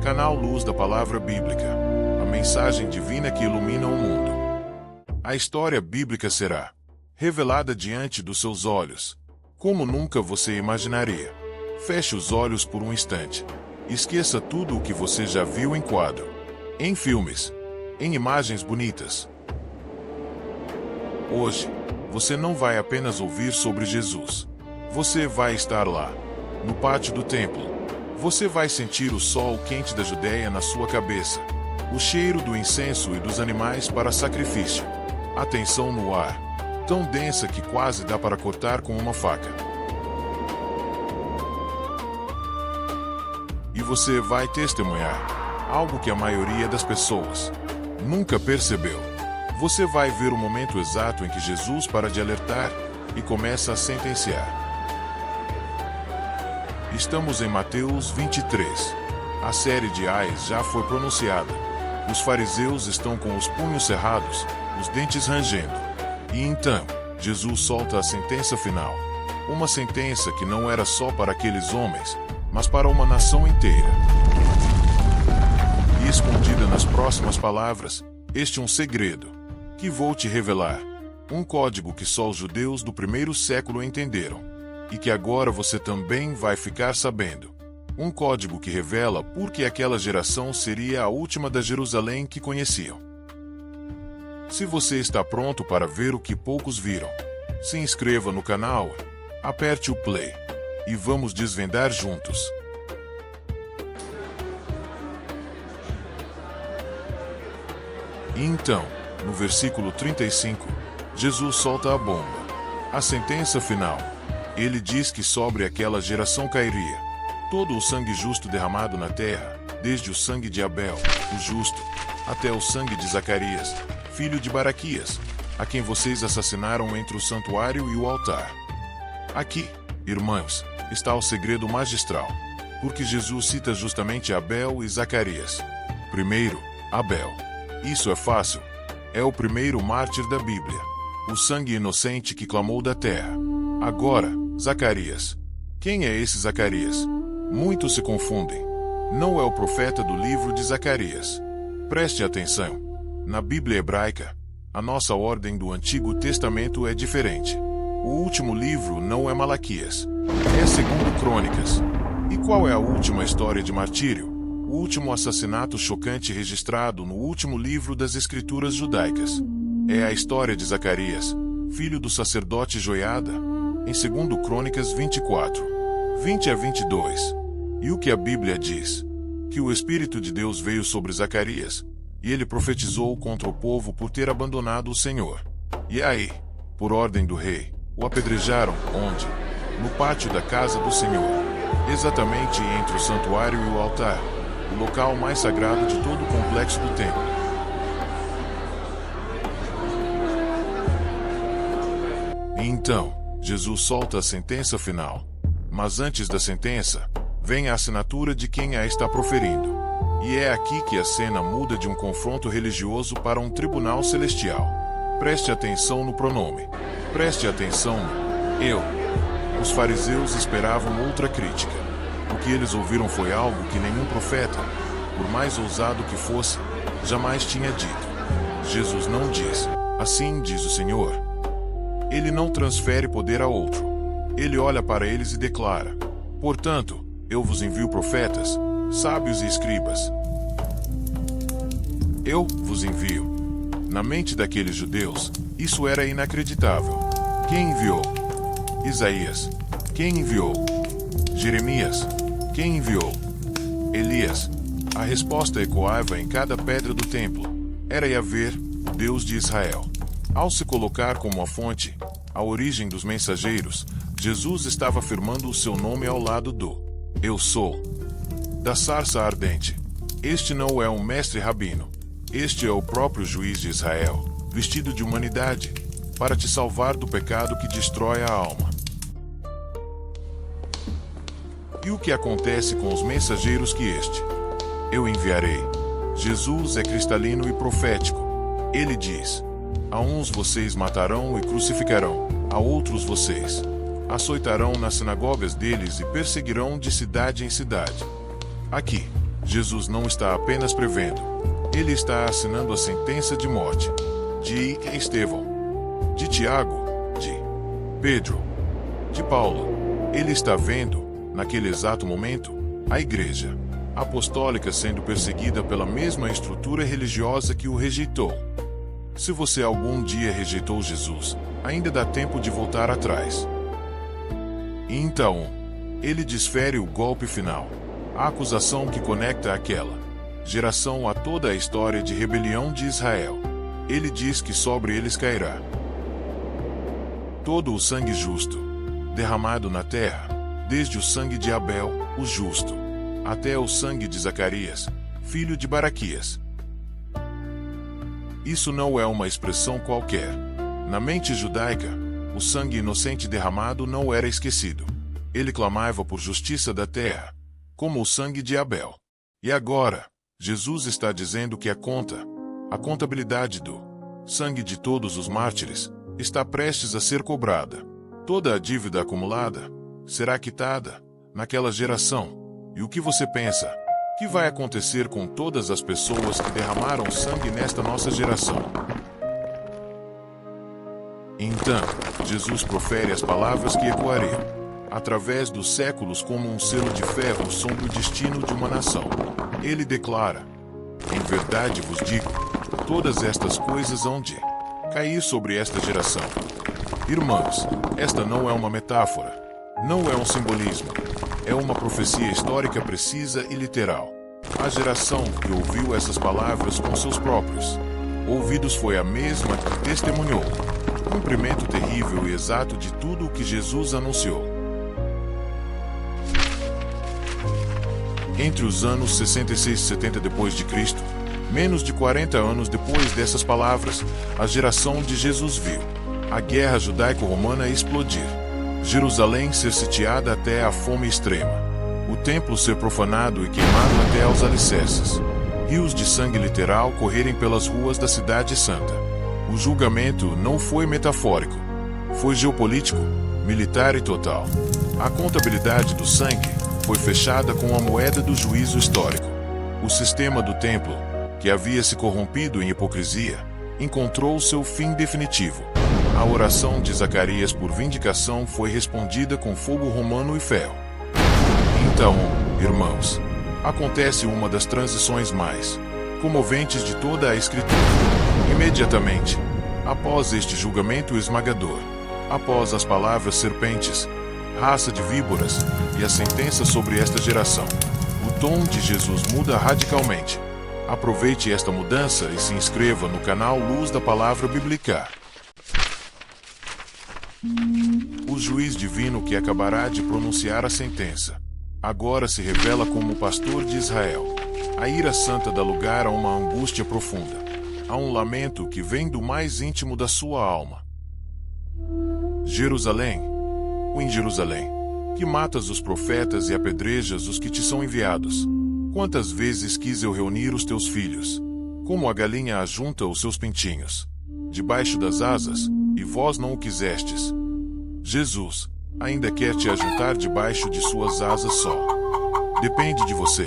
Canal Luz da Palavra Bíblica, a mensagem divina que ilumina o mundo. A história bíblica será revelada diante dos seus olhos, como nunca você imaginaria. Feche os olhos por um instante. Esqueça tudo o que você já viu em quadro, em filmes, em imagens bonitas. Hoje, você não vai apenas ouvir sobre Jesus. Você vai estar lá, no pátio do templo. Você vai sentir o sol quente da Judéia na sua cabeça, o cheiro do incenso e dos animais para sacrifício. A tensão no ar, tão densa que quase dá para cortar com uma faca. E você vai testemunhar algo que a maioria das pessoas nunca percebeu. Você vai ver o momento exato em que Jesus para de alertar e começa a sentenciar. Estamos em Mateus 23. A série de ais já foi pronunciada. Os fariseus estão com os punhos cerrados, os dentes rangendo. E então, Jesus solta a sentença final. Uma sentença que não era só para aqueles homens, mas para uma nação inteira. E escondida nas próximas palavras, este um segredo, que vou te revelar. Um código que só os judeus do primeiro século entenderam. E que agora você também vai ficar sabendo. Um código que revela por que aquela geração seria a última da Jerusalém que conheciam. Se você está pronto para ver o que poucos viram, se inscreva no canal, aperte o play e vamos desvendar juntos. E então, no versículo 35, Jesus solta a bomba. A sentença final. Ele diz que sobre aquela geração cairia todo o sangue justo derramado na terra, desde o sangue de Abel, o justo, até o sangue de Zacarias, filho de Baraquias, a quem vocês assassinaram entre o santuário e o altar. Aqui, irmãos, está o segredo magistral, porque Jesus cita justamente Abel e Zacarias. Primeiro, Abel. Isso é fácil. É o primeiro mártir da Bíblia. O sangue inocente que clamou da terra. Agora, Zacarias. Quem é esse Zacarias? Muitos se confundem. Não é o profeta do livro de Zacarias. Preste atenção. Na Bíblia hebraica, a nossa ordem do Antigo Testamento é diferente. O último livro não é Malaquias. É segundo Crônicas. E qual é a última história de martírio? O último assassinato chocante registrado no último livro das Escrituras judaicas. É a história de Zacarias, filho do sacerdote Joiada, em 2 Crônicas 24, 20 a 22. E o que a Bíblia diz? Que o Espírito de Deus veio sobre Zacarias, e ele profetizou contra o povo por ter abandonado o Senhor. E aí, por ordem do rei, o apedrejaram, onde? No pátio da casa do Senhor, exatamente entre o santuário e o altar, o local mais sagrado de todo o complexo do templo. E então, Jesus solta a sentença final. Mas antes da sentença, vem a assinatura de quem a está proferindo. E é aqui que a cena muda de um confronto religioso para um tribunal celestial. Preste atenção no pronome. Preste atenção no eu. Os fariseus esperavam outra crítica. O que eles ouviram foi algo que nenhum profeta, por mais ousado que fosse, jamais tinha dito. Jesus não diz, assim diz o Senhor. Ele não transfere poder a outro. Ele olha para eles e declara: portanto, eu vos envio profetas, sábios e escribas. Eu vos envio. Na mente daqueles judeus, isso era inacreditável. Quem enviou? Isaías. Quem enviou? Jeremias. Quem enviou? Elias. A resposta ecoava em cada pedra do templo. Era Yahvé, o Deus de Israel. Ao se colocar como a fonte, a origem dos mensageiros, Jesus estava afirmando o seu nome ao lado do Eu sou, da sarça ardente. Este não é um mestre rabino. Este é o próprio juiz de Israel, vestido de humanidade, para te salvar do pecado que destrói a alma. E o que acontece com os mensageiros que este? Eu enviarei. Jesus é cristalino e profético. Ele diz: a uns vocês matarão e crucificarão, a outros vocês açoitarão nas sinagogas deles e perseguirão de cidade em cidade. Aqui, Jesus não está apenas prevendo, ele está assinando a sentença de morte de Estevão, de Tiago, de Pedro, de Paulo. Ele está vendo, naquele exato momento, a igreja apostólica sendo perseguida pela mesma estrutura religiosa que o rejeitou. Se você algum dia rejeitou Jesus, ainda dá tempo de voltar atrás. E então, ele desfere o golpe final, a acusação que conecta aquela geração a toda a história de rebelião de Israel. Ele diz que sobre eles cairá todo o sangue justo derramado na terra, desde o sangue de Abel, o justo, até o sangue de Zacarias, filho de Baraquias. Isso não é uma expressão qualquer. Na mente judaica, o sangue inocente derramado não era esquecido. Ele clamava por justiça da terra, como o sangue de Abel. E agora, Jesus está dizendo que a contabilidade do sangue de todos os mártires está prestes a ser cobrada. Toda a dívida acumulada será quitada naquela geração. E o que você pensa? Que vai acontecer com todas as pessoas que derramaram sangue nesta nossa geração? Então, Jesus profere as palavras que ecoariam através dos séculos como um selo de ferro sobre o destino de uma nação. Ele declara: em verdade vos digo, todas estas coisas hão de cair sobre esta geração. Irmãos, esta não é uma metáfora, não é um simbolismo, é uma profecia histórica precisa e literal. A geração que ouviu essas palavras com seus próprios ouvidos foi a mesma que testemunhou o cumprimento terrível e exato de tudo o que Jesus anunciou. Entre os anos 66 e 70 depois de Cristo, menos de 40 anos depois dessas palavras, a geração de Jesus viu a guerra judaico-romana explodir, Jerusalém ser sitiada até a fome extrema, o templo ser profanado e queimado até aos alicerces, rios de sangue literal correrem pelas ruas da cidade santa. O julgamento não foi metafórico, foi geopolítico, militar e total. A contabilidade do sangue foi fechada com a moeda do juízo histórico. O sistema do templo, que havia se corrompido em hipocrisia, encontrou seu fim definitivo. A oração de Zacarias por vindicação foi respondida com fogo romano e ferro. Então, irmãos, acontece uma das transições mais comoventes de toda a Escritura. Imediatamente, após este julgamento esmagador, após as palavras serpentes, raça de víboras e a sentença sobre esta geração, o tom de Jesus muda radicalmente. Aproveite esta mudança e se inscreva no canal Luz da Palavra Bíblica. O juiz divino que acabará de pronunciar a sentença agora se revela como o pastor de Israel. A ira santa dá lugar a uma angústia profunda, a um lamento que vem do mais íntimo da sua alma. Jerusalém, em Jerusalém, que matas os profetas e apedrejas os que te são enviados. Quantas vezes quis eu reunir os teus filhos, como a galinha ajunta os seus pintinhos, debaixo das asas, e vós não o quisestes. Jesus ainda quer te ajuntar debaixo de suas asas só. Depende de você.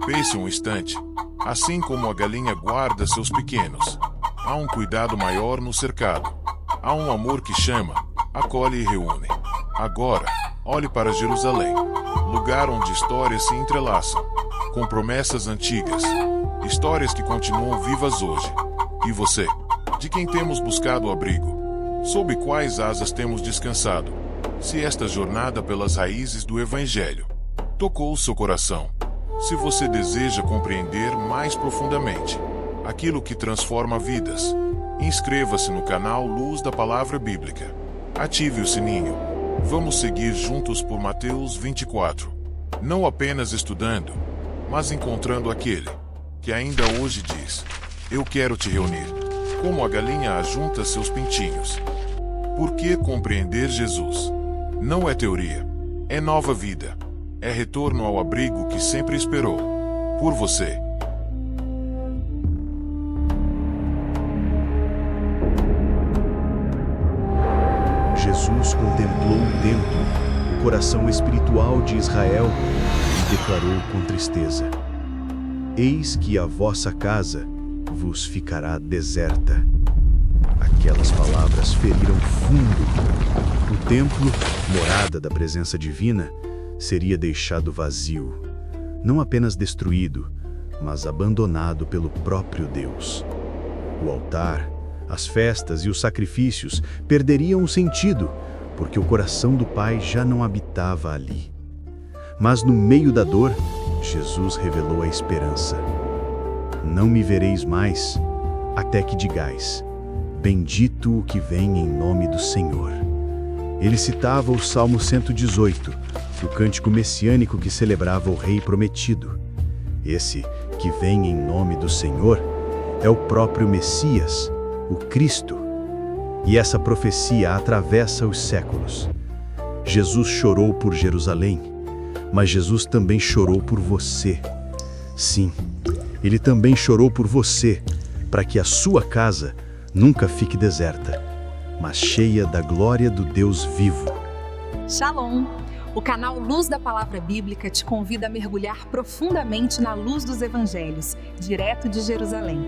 Pense um instante. Assim como a galinha guarda seus pequenos, há um cuidado maior no cercado. Há um amor que chama, acolhe e reúne. Agora, olhe para Jerusalém, lugar onde histórias se entrelaçam, com promessas antigas, histórias que continuam vivas hoje. E você? De quem temos buscado abrigo? Sob quais asas temos descansado? Se esta jornada pelas raízes do Evangelho tocou o seu coração, se você deseja compreender mais profundamente aquilo que transforma vidas, inscreva-se no canal Luz da Palavra Bíblica. Ative o sininho. Vamos seguir juntos por Mateus 24. Não apenas estudando, mas encontrando aquele que ainda hoje diz: eu quero te reunir, como a galinha ajunta seus pintinhos. Por que compreender Jesus? Não é teoria, é nova vida, é retorno ao abrigo que sempre esperou por você. Jesus contemplou o templo, o coração espiritual de Israel, declarou com tristeza: Eis que a vossa casa vos ficará deserta. Aquelas palavras feriram fundo. O templo, morada da presença divina, seria deixado vazio, não apenas destruído, mas abandonado pelo próprio Deus. O altar, as festas e os sacrifícios perderiam o sentido, porque o coração do Pai já não habitava ali. Mas no meio da dor, Jesus revelou a esperança. Não me vereis mais, até que digais: Bendito o que vem em nome do Senhor. Ele citava o Salmo 118, o cântico messiânico que celebrava o Rei prometido. Esse que vem em nome do Senhor é o próprio Messias, o Cristo. E essa profecia atravessa os séculos. Jesus chorou por Jerusalém, mas Jesus também chorou por você. Sim, ele também chorou por você, para que a sua casa nunca fique deserta, mas cheia da glória do Deus vivo. Shalom! O canal Luz da Palavra Bíblica te convida a mergulhar profundamente na luz dos Evangelhos, direto de Jerusalém.